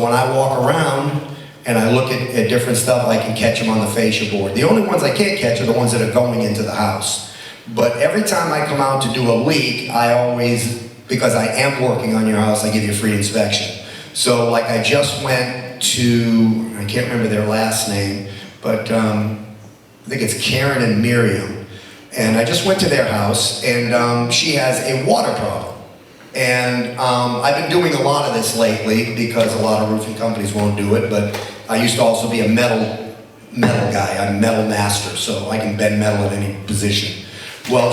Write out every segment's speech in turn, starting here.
When I walk around and I look at different stuff, I can catch them on the fascia board. The only ones I can't catch are the ones that are going into the house. But every time I come out to do a leak, I always, because I am working on your house, I give you a free inspection. So like I just went to, I can't remember their last name, but I think it's Karen and Miriam. And I just went to their house, and she has a water problem. And I've been doing a lot of this lately because a lot of roofing companies won't do it, but I used to also be a metal guy. I'm a metal master, so I can bend metal at any position. Well,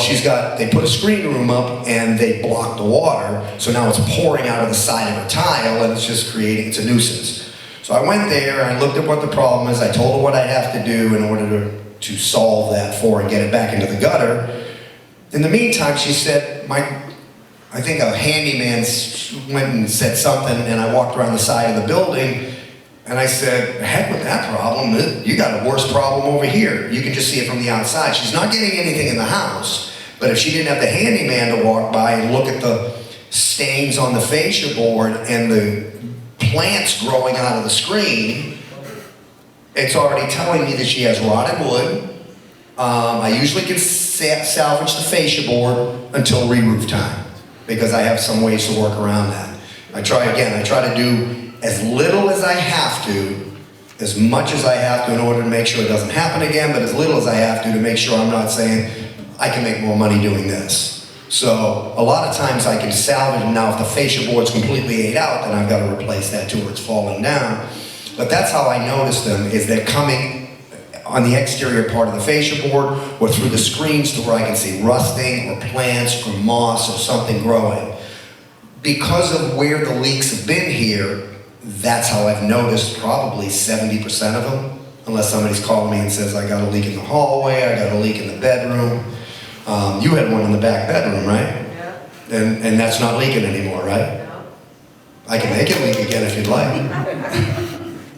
they put a screen room up and they blocked the water, so now it's pouring out of the side of her tile and it's just it's a nuisance. So I went there, I looked at what the problem is, I told her what I'd have to do in order to solve that for and get it back into the gutter. In the meantime, she said, I think a handyman went and said something, and I walked around the side of the building, and I said, heck with that problem, you got a worse problem over here. You can just see it from the outside. She's not getting anything in the house, but if she didn't have the handyman to walk by and look at the stains on the fascia board and the plants growing out of the screen, it's already telling me that she has rotted wood. I usually can salvage the fascia board until re-roof time, because I have some ways to work around that. I try to do as little as I have to, as much as I have to in order to make sure it doesn't happen again, but as little as I have to make sure I'm not saying, I can make more money doing this. So a lot of times I can salvage them. Now if the fascia board's completely ate out, then I've got to replace that too, or it's falling down. But that's how I notice them, is they're coming on the exterior part of the fascia board or through the screens to where I can see rusting or plants or moss or something growing. Because of where the leaks have been here, that's how I've noticed probably 70% of them, unless somebody's calling me and says, I got a leak in the hallway, I got a leak in the bedroom. You had one in the back bedroom, right? Yeah. And that's not leaking anymore, right? No. I can make it leak again if you'd like.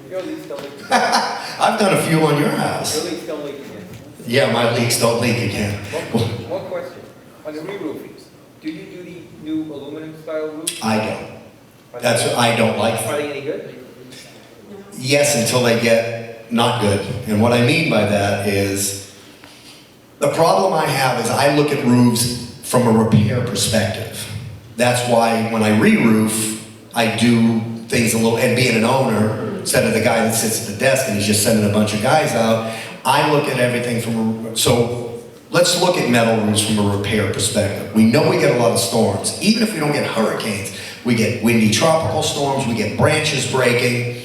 Your leaks don't leak again. I've done a few on your house. Your leaks don't leak again. Yeah, my leaks don't leak again. One question. On the re-roofings, do you do the new aluminum style roof? I don't. I don't like Are them. they any good? Yes, until they get not good. And what I mean by that is, the problem I have is I look at roofs from a repair perspective. That's why when I re-roof, I do things a little, and being an owner, instead of the guy that sits at the desk and he's just sending a bunch of guys out, I look at everything so let's look at metal roofs from a repair perspective. We know we get a lot of storms. Even if we don't get hurricanes, we get windy tropical storms, we get branches breaking.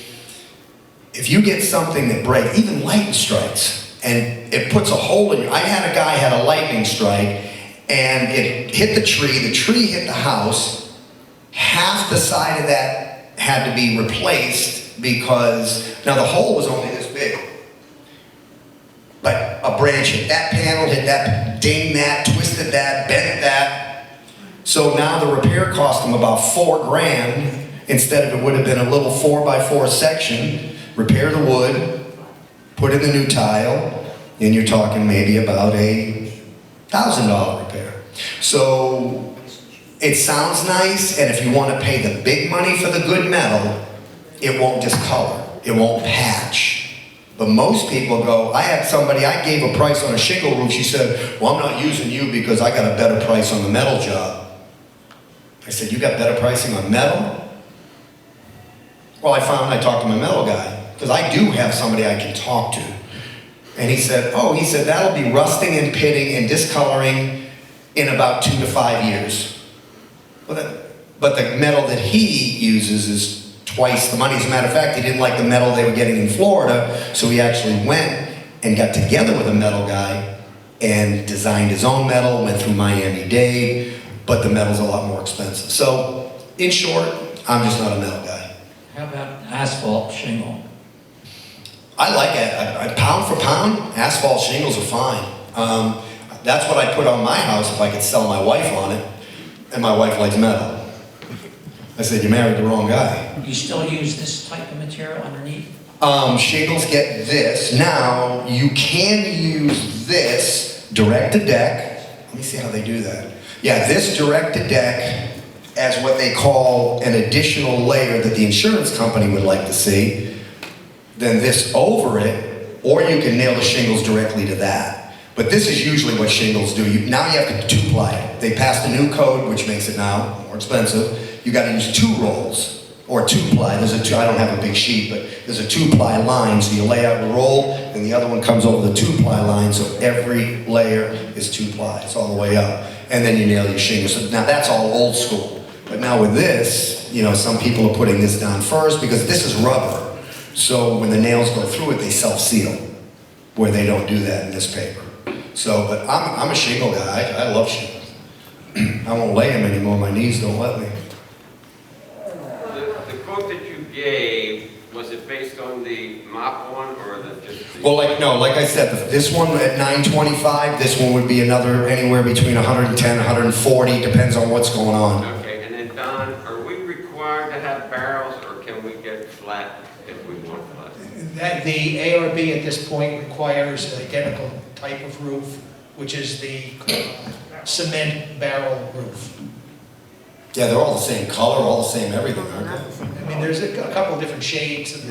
If you get something that breaks, even lightning strikes, and it puts a hole in you. I had a guy had a lightning strike, and it hit the tree hit the house. Half the side of that had to be replaced because, now the hole was only this big. But a branch hit that panel, hit that, dinged that, twisted that, bent that. So now the repair cost them about $4,000 instead of it would have been a little 4x4 section. Repair the wood, put in the new tile, and you're talking maybe about a $1,000 repair. So it sounds nice, and if you want to pay the big money for the good metal, it won't discolor, it won't patch. But most people go, I had somebody, I gave a price on a shingle roof, she said, well, I'm not using you because I got a better price on the metal job. I said, you got better pricing on metal? Well, I talked to my metal guy, because I do have somebody I can talk to. And he said, that'll be rusting and pitting and discoloring in about 2 to 5 years. But the metal that he uses is twice the money. As a matter of fact, he didn't like the metal they were getting in Florida, so he actually went and got together with a metal guy and designed his own metal, went through Miami-Dade, but the metal's a lot more expensive. So, in short, I'm just not a metal guy. How about asphalt shingle? I like it. Pound for pound, asphalt shingles are fine. That's what I put on my house if I could sell my wife on it, and my wife likes metal. I said, you married the wrong guy. You still use this type of material underneath? Shingles get this. Now, you can use this direct to deck. Let me see how they do that. Yeah, this direct to deck as what they call an additional layer that the insurance company would like to see, then this over it, or you can nail the shingles directly to that. But this is usually what shingles do. Now you have to two-ply it. They passed a new code, which makes it now more expensive. You got to use 2 rolls. Or 2-ply, I don't have a big sheet, but there's a 2-ply line, so you lay out a roll, and the other one comes over the 2-ply line, so every layer is 2-ply, it's all the way up. And then you nail your shingles. So now that's all old school. But now with this, you know, some people are putting this down first, because this is rubber. So when the nails go through it, they self-seal, where they don't do that in this paper. So, but I'm a shingle guy, I love shingles. I won't lay them anymore, my knees don't let me. The quote that you gave, was it based on the mop one or the just? Well, like I said, this one at $925, this one would be another anywhere between 110, 140, depends on what's going on. Okay, and then Don, are we required to have barrels or can we get flat if we want flat? The ARB at this point requires an identical type of roof, which is the cement barrel roof. Yeah, they're all the same color, all the same everything, aren't they? I mean, there's a couple of different shades of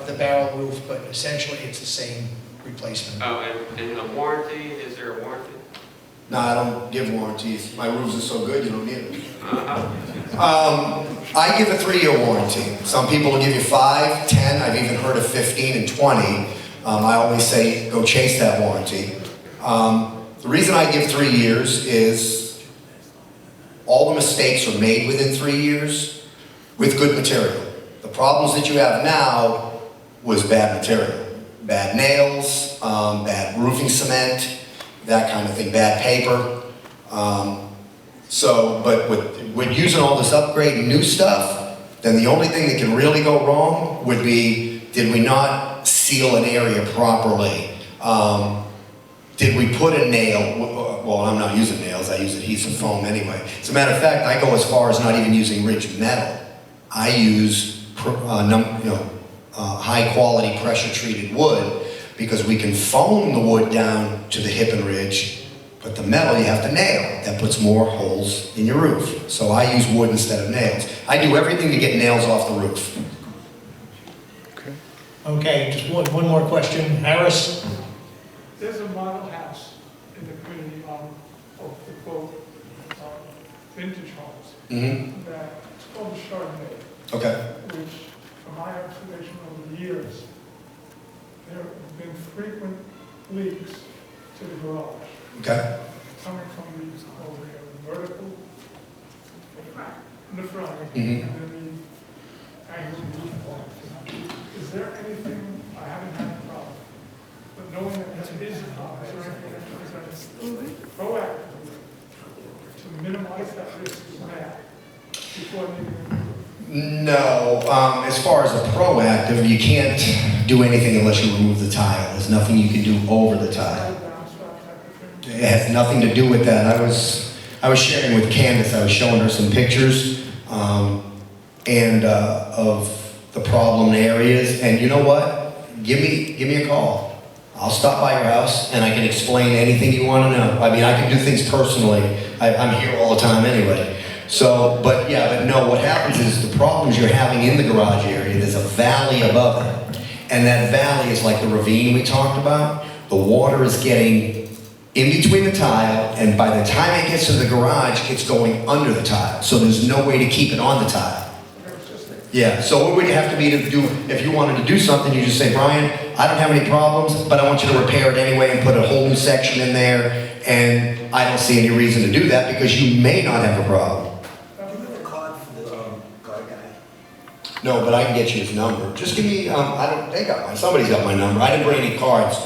the barrel roof, but essentially it's the same replacement. Oh, and the warranty, is there a warranty? No, I don't give warranties. My roofs are so good, you don't need them. Uh-huh. I give a 3-year warranty. Some people will give you 5, 10, I've even heard of 15 and 20. I always say, go chase that warranty. The reason I give 3 years is all the mistakes are made within 3 years with good material. The problems that you have now was bad material. Bad nails, bad roofing cement, that kind of thing, bad paper. But with using all this upgrade and new stuff, then the only thing that can really go wrong would be, did we not seal an area properly? Did we put a nail? Well, I'm not using nails, I use adhesive foam anyway. As a matter of fact, I go as far as not even using ridged metal. I use high quality pressure treated wood, because we can foam the wood down to the hip and ridge, but the metal you have to nail. That puts more holes in your roof. So I use wood instead of nails. I do everything to get nails off the roof. Okay, just one more question. Harris? There's a model house in the community of the quote, vintage homes, that it's called the Chardonnay, Okay. which, from my observation over the years, there have been frequent leaks to the garage, Okay. coming from these over here, vertical, in the front, Mhm. and then the angled roof points. Is there anything, I haven't had a problem, but knowing that this is a problem, is there anything that is proactive to minimize that risk now before making No, as far as a proactive, you can't do anything unless you remove the tile. There's nothing you can do over the tile. It has nothing to do with that. I was sharing with Candace, I was showing her some pictures of the problem areas, and you know what? Give me a call. I'll stop by your house and I can explain anything you want to know. I mean, I can do things personally. I'm here all the time anyway. So, but no, what happens is the problems you're having in the garage area, there's a valley above it. And that valley is like the ravine we talked about. The water is getting in between the tile, and by the time it gets to the garage, it's going under the tile. So there's no way to keep it on the tile. Yeah, so what would you have to be to do, if you wanted to do something, you just say, Brian, I don't have any problems, but I want you to repair it anyway and put a whole new section in there, and I don't see any reason to do that because you may not have a problem. No, but I can get you his number. Just give me, somebody's got my number. I didn't bring any cards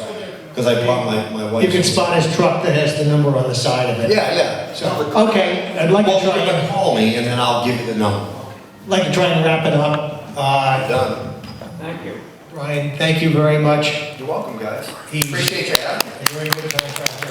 because I brought my wife. You can spot his truck that has the number on the side of it. Yeah. So, okay, I'd like to Well, try you can call me and then I'll give you the number. and wrap it up. Done. Thank you. Brian, thank you very much. You're welcome, guys. He's Appreciate you having me. a very good contractor.